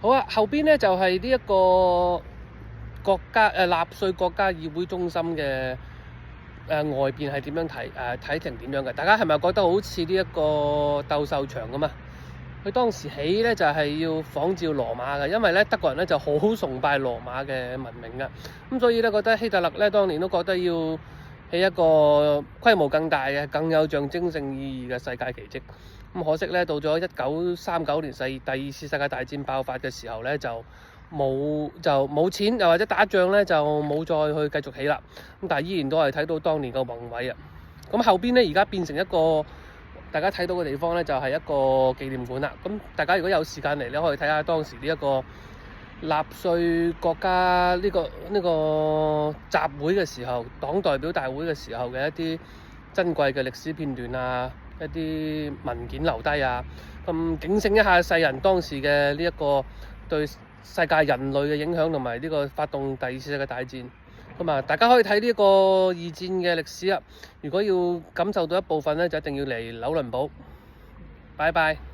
好啊，後邊咧就係呢一個國家納粹國家議會中心嘅外邊係點樣睇成點樣嘅？大家係咪覺得好似呢一個鬥獸場咁啊？佢當時起咧就係要仿照羅馬嘅，因為咧德國人咧就好崇拜羅馬嘅文明嘅，咁所以咧覺得希特勒咧當年都覺得要起一個規模更大嘅、更有象徵性意義嘅世界奇蹟。咁可惜咧，到咗1939年第二次世界大戰爆發嘅時候咧，就冇錢，又或者打仗咧就冇再去繼續起啦。咁但係依然都係睇到當年嘅宏偉啊！咁後邊咧而家變成一個大家睇到嘅地方咧，就係一個紀念館啦。咁大家如果有時間嚟咧，可以睇下當時呢一個納粹國家呢個集會嘅時候，黨代表大會嘅時候嘅一啲珍貴嘅歷史片段啊，一啲文件留低啊，咁警醒一下世人當時嘅呢一個對世界人類嘅影響，同埋呢個發動第二次世界大戰。咁啊，大家可以睇呢個二戰嘅歷史啊。如果要感受到一部分咧，就一定要嚟紐倫堡。拜拜。